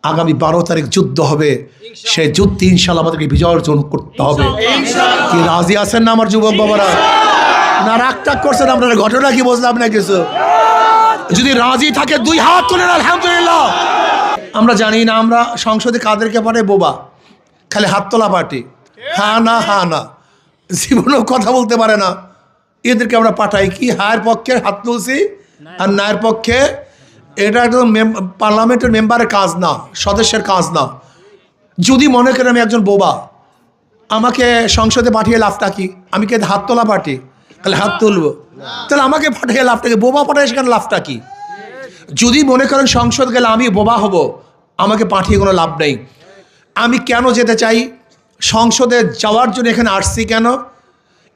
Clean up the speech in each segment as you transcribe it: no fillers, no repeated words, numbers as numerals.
আগামী 12 তারিখ যুদ্ধ হবে, সেই যুদ্ধে ইনশাআল্লাহ আমাদেরকে বিজয় অর্জন করতে হবে। কি রাজি আছেন না আমার যুবক বাবারা? না রাগ টাগ করছেন আপনারা? ঘটনা কি বুঝলাম না কিছু। যদি রাজি থাকে 2 হাত তোলেন আলহামদুলিল্লাহ। আমরা জানি না আমরা সংসদে কাদেরকে পাঠাই? বোবা, খালি হাত তোলা পার্টি, হ্যাঁ না, জীবনেও কথা বলতে পারে না, এদেরকে আমরা পাঠাই কি হায়ের পক্ষে হাত তুলছি আর নায়ের পক্ষে? এটা একদম পার্লামেন্টের মেম্বারের কাজ না, সদস্যের কাজ না। যদি মনে করেন আমি একজন বোবা, আমাকে সংসদে পাঠিয়ে লাভটা কি? আমি কি হাত তোলা পার্টি তাহলে হাত তুলবো? তাহলে আমাকে পাঠিয়ে লাভটা কি? বোবা পাঠায় সেখানে লাভটা কি? যদি মনে করেন সংসদ গেলে আমি বোবা হব, আমাকে পাঠিয়ে কোনো লাভ নেই। আমি কেন যেতে চাই? সংসদে যাওয়ার জন্য এখানে আসছি কেন?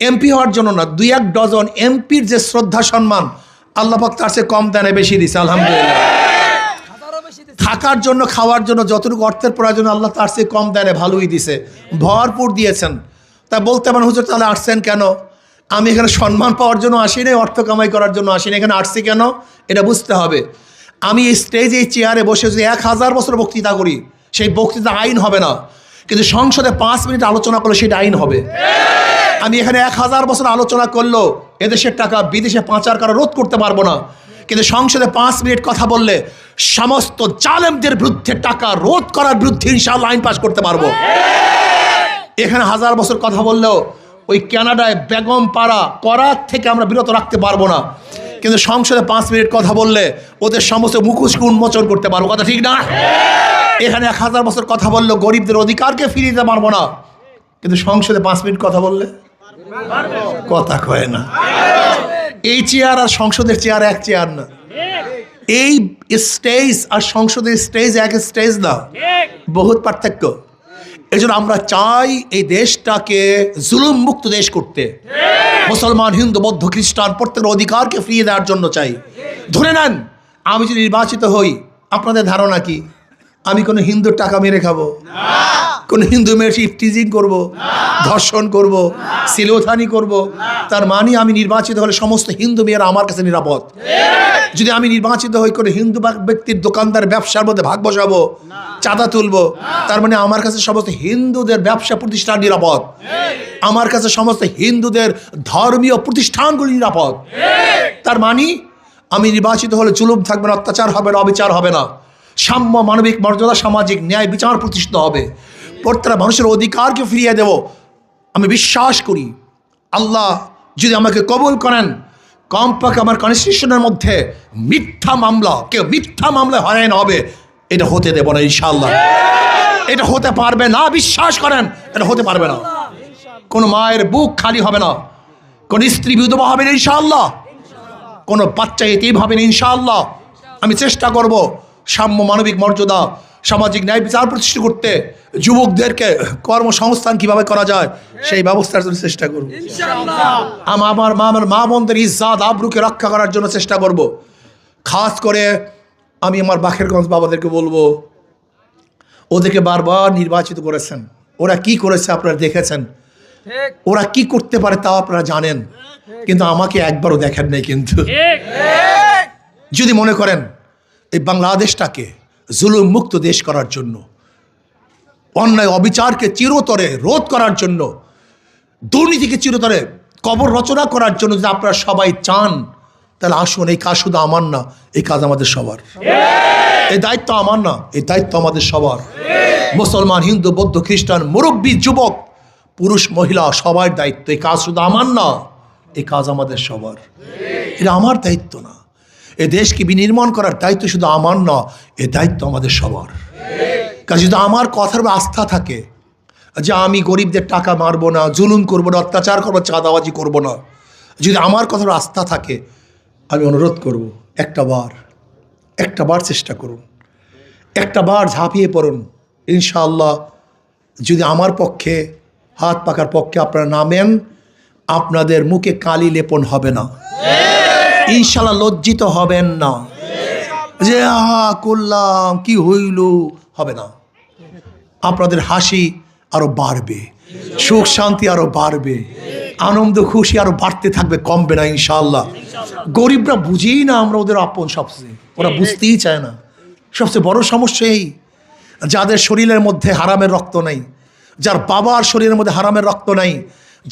এমপি হওয়ার জন্য না। 2-1 ডজন এমপির যে শ্রদ্ধা সম্মান আল্লাহ পাক তার চেয়ে কম দেনে বেশি দিছে আলহামদুলিল্লাহ। থাকার জন্য খাওয়ার জন্য যতটুকু অর্থের প্রয়োজন আল্লাহ তার চেয়ে কম দেনে ভালোই দিছে, ভরপুর দিয়েছেন। তা বলতে পারেন হুজুর তাহলে আসছেন কেন? আমি এখানে সম্মান পাওয়ার জন্য আসি নাই, অর্থ কামাই করার জন্য আসি না। এখানে আসছি কেন এটা বুঝতে হবে। আমি এই স্টেজে এই চেয়ারে বসে যদি 1000 বছর বক্তৃতা করি, সেই বক্তৃতা আইন হবে না, কিন্তু সংসদে 5 মিনিট আলোচনা করলে সেটা আইন হবে। আমি এখানে 1000 বছর আলোচনা করলো এদেশের টাকা বিদেশে পাচার করা রোধ করতে পারবো না, কিন্তু সংসদে 5 মিনিট কথা বললে সমস্ত জালেমদের বিরুদ্ধে টাকা রোধ করার বিরুদ্ধে ইনশাআল্লাহ আইন পাস করতে পারবো। এখানে 1000 বছর কথা বললেও ওই কানাডায় বেগম পাড়া করার থেকে আমরা বিরত রাখতে পারবো না, কিন্তু সংসদে 5 মিনিট কথা বললে ওদের সমস্ত মুখোশকে উন্মোচন করতে পারবো। কথা ঠিক না? এখানে 1000 বছর কথা বললেও গরিবদের অধিকারকে ফিরিয়ে দিতে পারবো না, কিন্তু সংসদে 5 মিনিট কথা বললে কথা কয় না। এই চেয়ার আর সংসদের চেয়ার এক চেয়ার না। এই স্টেজ আর সংসদের স্টেজ এক স্টেজ না, বহুত পার্থক্য। এই জন্য আমরা চাই এই দেশটাকে জুলুম মুক্ত দেশ করতে। মুসলমান, হিন্দু, বৌদ্ধ, খ্রিস্টান প্রত্যেকের অধিকারকে ফিরিয়ে দেওয়ার জন্য চাই। ধরে নেন আমি যদি নির্বাচিত হই, আপনাদের ধারণা কি আমি কোনো হিন্দুর টাকা মেরে খাবো? কোনো হিন্দু মেয়ের ইফটিজিং করবো, ধর্ষণ করব, সিলোথানি করব? তার মানে আমি নির্বাচিত হলে সমস্ত হিন্দু মেয়েরা আমার কাছে নিরাপদ। যদি আমি নির্বাচিত হই কোনো হিন্দু ব্যক্তির দোকানদার ব্যবসার মধ্যে ভাগ বসাবো, চাঁদা তুলবো, তার মানে আমার কাছে সমস্ত হিন্দুদের ব্যবসা প্রতিষ্ঠান নিরাপদ। আমার কাছে সমস্ত হিন্দুদের ধর্মীয় প্রতিষ্ঠানগুলি নিরাপদ। তার মানে আমি নির্বাচিত হলে জুলুম থাকবে না, অত্যাচার হবে না, অবিচার হবে না, সাম্য, মানবিক মর্যাদা, সামাজিক ন্যায় বিচার প্রতিষ্ঠিত হবে। প্রত্যেকটা মানুষের অধিকারকে ফিরিয়ে দেব। আমি বিশ্বাস করি আল্লাহ যদি আমাকে কবুল করেন, কমপক্ষে আমার কনস্টিটিউশনের মধ্যে মিথ্যা মামলা, কেউ মিথ্যা মামলায় হয়রান হবে, এটা হতে দেব না ইনশাআল্লাহ। এটা হতে পারবে না, বিশ্বাস করেন, এটা হতে পারবে না। কোনো মায়ের বুক খালি হবে না, কোনো স্ত্রী বিধবা হবে না ইনশাআল্লাহ, কোনো বাচ্চা এতিম হবে না ইনশাআল্লাহ। আমি চেষ্টা করব সাম্য, মানবিক মর্যাদা, সামাজিক ন্যায় বিচার প্রতিষ্ঠা করতে। যুবকদেরকে কর্মসংস্থান কিভাবে করা যায় সেই ব্যবস্থার জন্য চেষ্টা করব। আমার মা বোনদের ইজ্জত আবরুকে রক্ষা করার জন্য চেষ্টা করব। খাস করে আমি আমার বাখেরগঞ্জ বাবাদেরকে বলবো, ওদেরকে বারবার নির্বাচিত করেছেন, ওরা কি করেছে আপনারা দেখেছেন, ওরা কি করতে পারে তাও আপনারা জানেন, কিন্তু আমাকে একবারও দেখেন নাই। কিন্তু যদি মনে করেন এই বাংলাদেশটাকে জুলুম মুক্ত দেশ করার জন্য, অন্যায় অবিচারকে চিরতরে রোধ করার জন্য, দুর্নীতিকে চিরতরে কবর রচনা করার জন্য যদি আপনারা সবাই চান, তাহলে আসুন। এই কাজ শুধু আমার না, এই কাজ আমাদের সবার। এই দায়িত্ব আমার না, এই দায়িত্ব আমাদের সবার। মুসলমান, হিন্দু, বৌদ্ধ, খ্রিস্টান, মুরব্বী, যুবক, পুরুষ, মহিলা, সবার দায়িত্ব। এই কাজ শুধু আমার না, এই কাজ আমাদের সবার। এটা আমার দায়িত্ব না। এ দেশকে বিনির্মাণ করার দায়িত্ব শুধু আমার না, এ দায়িত্ব আমাদের সবার। কারণ যদি আমার কথার উপর আস্থা থাকে যে আমি গরিবদের টাকা মারবো না, জুলুম করবো না, অত্যাচার করবো, চাঁদাবাজি করবো না, যদি আমার কথার উপর আস্থা থাকে, আমি অনুরোধ করব একটা বার চেষ্টা করুন, একটা বার ঝাঁপিয়ে পড়ুন। ইনশাআল্লাহ যদি আমার পক্ষে, হাত পাকার পক্ষে আপনারা নামেন, আপনাদের মুখে কালি লেপন হবে না, ইনশাআল্লাহ লজ্জিত হবেন না যে আহা করলাম কি হইল, হবে না। আপনাদের হাসি আরো বাড়বে, সুখ শান্তি আরো বাড়বে, আনন্দ খুশি আরো বাড়তে থাকবে, কমবে না ইনশাআল্লাহ। গরিবরা বুঝেই না আমরা ওদের আপন, সবচেয়ে ওরা বুঝতেই চায় না। সবচেয়ে বড় সমস্যা যাদের শরীরের মধ্যে হারামের রক্ত নাই, যার বাবার শরীরের মধ্যে হারামের রক্ত নাই,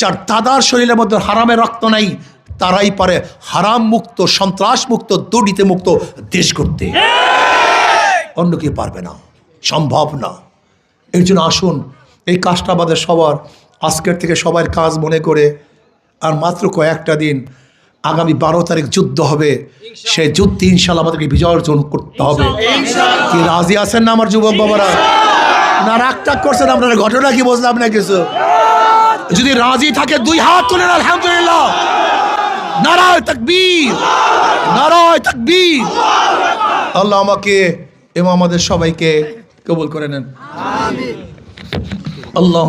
যার দাদার শরীরের মধ্যে হারামের রক্ত নাই, তারাই পারে হারাম মুক্ত, সন্ত্রাস মুক্ত, দুর্নীতি মুক্ত দেশ করতে। অন্য কেউ পারবে না, সম্ভব না। এর জন্য আসুন এই কাজটা আমাদের সবার আজকের থেকে সবার কাজ মনে করে, আর মাত্র কয়েকটা দিন, আগামী 12 তারিখ যুদ্ধ হবে, সেই যুদ্ধে ইনশাল্লাহ আমাদেরকে বিজয় অর্জন করতে হবে। কি রাজি আছেন না আমার যুবক বাবারা? না রাগ টাগ করছেন আপনারা? ঘটনা কি বুঝলাম না কিছু। যদি রাজি থাকে 2 হাত তুলেন আলহামদুলিল্লাহ। নারায়ে তাকবীর, নারায়ে তাকবীর। আল্লাহ আমাকে এবং আমাদের সবাইকে কবুল করে নেন। আমিন। আল্লাহ।